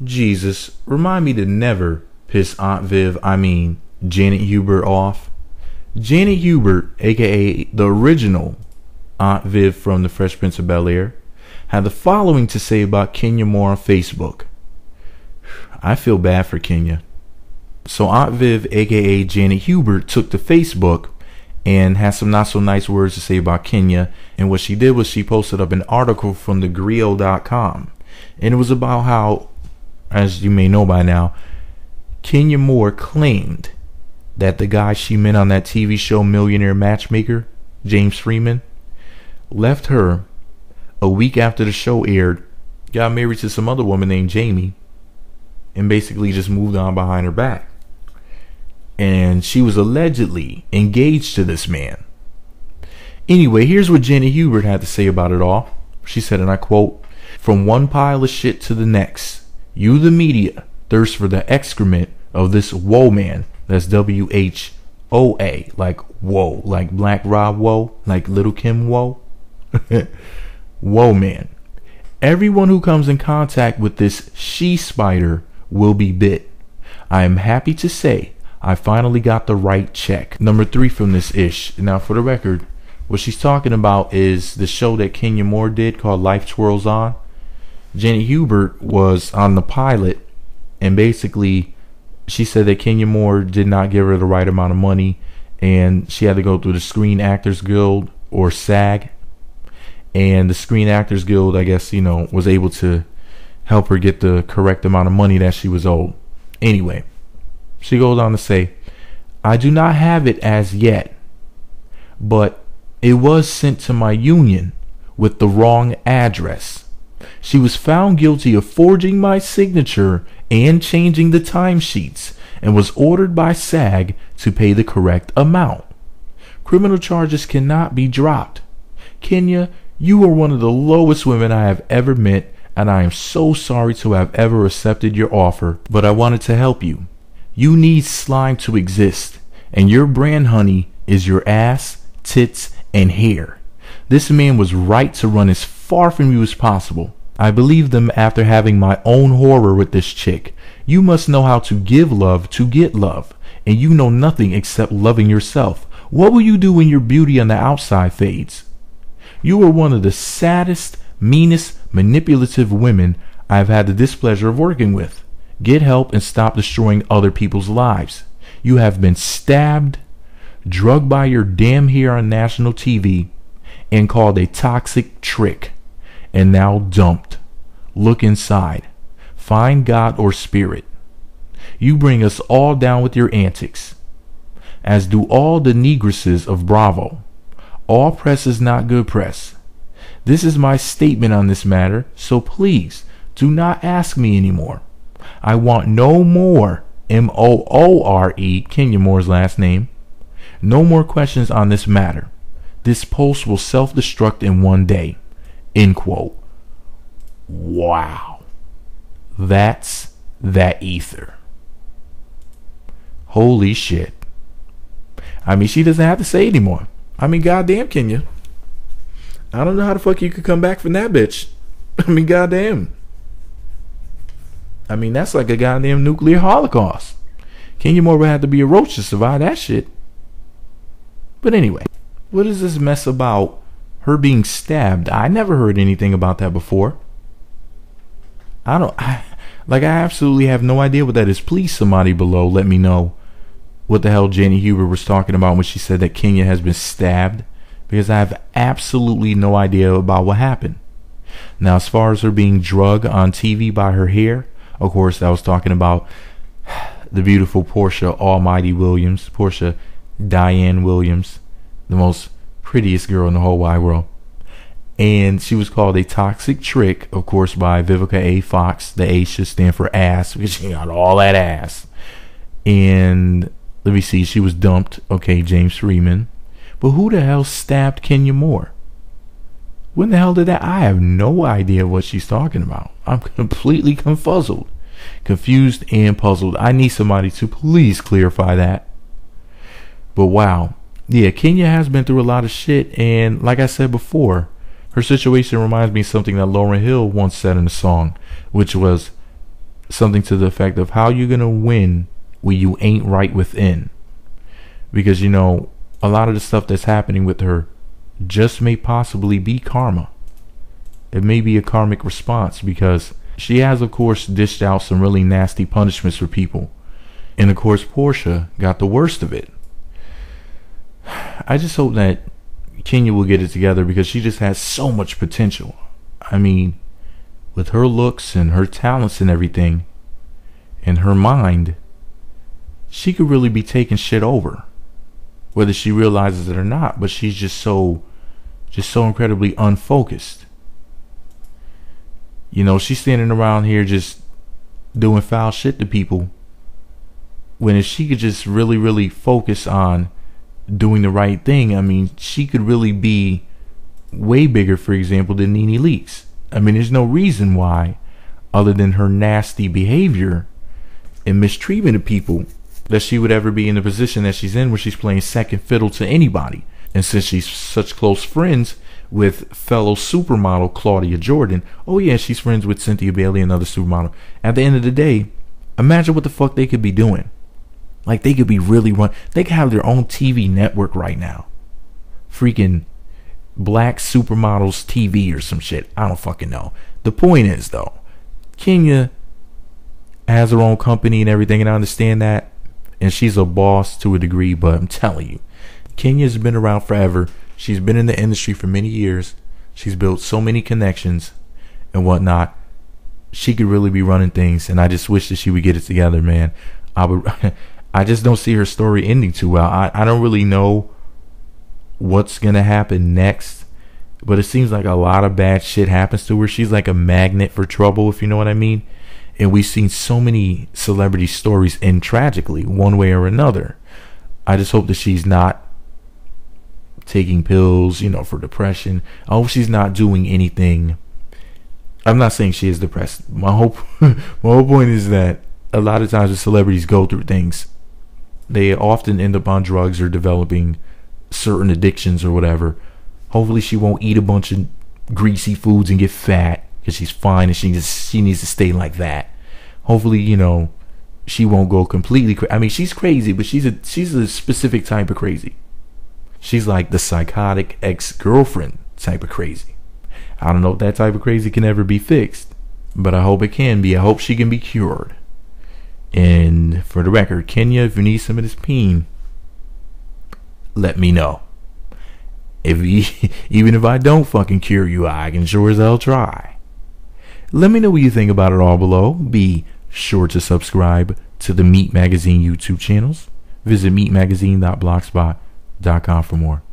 Jesus, remind me to never piss Aunt Viv, Janet Hubert, off. Janet Hubert, aka the original Aunt Viv from The Fresh Prince of Bel-Air, had the following to say about Kenya Moore on Facebook. I feel bad for Kenya. So Aunt Viv, aka Janet Hubert, took to Facebook and had some not so nice words to say about Kenya. And what she did was she posted up an article from thegrio.com. And it was about how, as you may know by now, Kenya Moore claimed that the guy she met on that TV show Millionaire Matchmaker, James Freeman, left her a week after the show aired, got married to some other woman named Jamie, and basically just moved on behind her back. And she was allegedly engaged to this man. Anyway, here's what Janet Hubert had to say about it all. She said, and I quote, "From one pile of shit to the next, you the media thirst for the excrement of this woe man." That's WHOA, like whoa, like Black Rob Woe, like Little Kim Woe. Woe man. Everyone who comes in contact with this she spider will be bit. I am happy to say I finally got the right check. Number 3 from this ish. Now, for the record, what she's talking about is the show that Kenya Moore did called Life Twirls On. Janet Hubert was on the pilot, and basically she said that Kenya Moore did not give her the right amount of money, and she had to go through the Screen Actors Guild, or SAG. And the Screen Actors Guild, I guess, was able to help her get the correct amount of money that she was owed. Anyway, she goes on to say, I do not have it as yet, but it was sent to my union with the wrong address. She was found guilty of forging my signature and changing the timesheets, and was ordered by SAG to pay the correct amount. Criminal charges cannot be dropped. Kenya, you are one of the lowest women I have ever met, and I am so sorry to have ever accepted your offer, but I wanted to help you. You need slime to exist, and your brand, honey, is your ass, tits, and hair. This man was right to run as far from you as possible. I believed them after having my own horror with this chick. You must know how to give love to get love, and you know nothing except loving yourself. What will you do when your beauty on the outside fades? You are one of the saddest, meanest, manipulative women I have had the displeasure of working with. Get help and stop destroying other people's lives. You have been stabbed, drugged by your damn hair on national TV, and called a toxic trick, and now dumped. Look inside. Find God or spirit. You bring us all down with your antics, as do all the negresses of Bravo. All press is not good press. This is my statement on this matter, so please do not ask me anymore. I want no more, Moore, Kenya Moore's last name. No more questions on this matter. This post will self-destruct in one day. End quote. Wow. That's that ether. Holy shit. She doesn't have to say anymore. Goddamn, Kenya. I don't know how the fuck you could come back from that bitch. Goddamn. That's like a goddamn nuclear holocaust. Kenya Moore would have to be a roach to survive that shit. But anyway, what is this mess about her being stabbed? I never heard anything about that before. I absolutely have no idea what that is. Please, somebody below, let me know what the hell Janet Hubert was talking about when she said that Kenya has been stabbed, because I have absolutely no idea about what happened. Now, as far as her being drugged on TV by her hair, of course, I was talking about the beautiful Portia Almighty Williams, Portia Diane Williams, the most prettiest girl in the whole wide world. And she was called a toxic trick, of course, by Vivica A. Fox. The A should stand for ass, because she got all that ass. And let me see, she was dumped. Okay, James Freeman. But who the hell stabbed Kenya Moore? When the hell did that? I have no idea what she's talking about. I'm completely confuzzled, confused, and puzzled. I need somebody to please clarify that. But wow. Yeah, Kenya has been through a lot of shit. And like I said before, her situation reminds me of something that Lauryn Hill once said in a song, which was, something to the effect of how you gonna win when you ain't right within. Because, you know, a lot of the stuff that's happening with her just may possibly be karma. It may be a karmic response, because she has, of course, dished out some really nasty punishments for people. And, of course, Portia got the worst of it. I just hope that Kenya will get it together, because she just has so much potential. I mean, with her looks and her talents and everything, and her mind, she could really be taking shit over, whether she realizes it or not. But she's just so incredibly unfocused. You know, she's standing around here just doing foul shit to people, when if she could just really focus on doing the right thing, I mean, she could really be way bigger, for example, than Nene Leakes. I mean, there's no reason why, other than her nasty behavior and mistreatment of people, that she would ever be in the position that she's in, where she's playing second fiddle to anybody. And since she's such close friends with fellow supermodel Claudia Jordan, oh yeah, she's friends with Cynthia Bailey, another supermodel. At the end of the day, imagine what the fuck they could be doing. Like, they could be really they could have their own TV network right now. Freaking Black Supermodels TV or some shit. I don't fucking know. The point is, though, Kenya has her own company and everything, and I understand that. And she's a boss to a degree, but I'm telling you, Kenya's been around forever. She's been in the industry for many years. She's built so many connections and whatnot. She could really be running things, and I just wish that she would get it together, man. I just don't see her story ending too well. I don't really know what's gonna happen next, but it seems like a lot of bad shit happens to her. She's like a magnet for trouble, if you know what I mean. And we've seen so many celebrity stories end tragically, one way or another. I just hope that she's not taking pills, you know, for depression. I hope she's not doing anything. I'm not saying she is depressed. My whole point is that a lot of times when celebrities go through things, they often end up on drugs or developing certain addictions or whatever. Hopefully she won't eat a bunch of greasy foods and get fat, because she's fine and she needs to stay like that. Hopefully, you know, she won't go completely crazy. I mean, she's crazy, but she's a specific type of crazy. She's like the psychotic ex-girlfriend type of crazy. I don't know if that type of crazy can ever be fixed, but I hope it can be. I hope she can be cured. And for the record, Kenya, if you need some of this peen, let me know. Even if I don't fucking cure you, I can sure as hell try. Let me know what you think about it all below. Be sure to subscribe to the Meat Magazine YouTube channels. Visit meatmagazine.blogspot.com for more.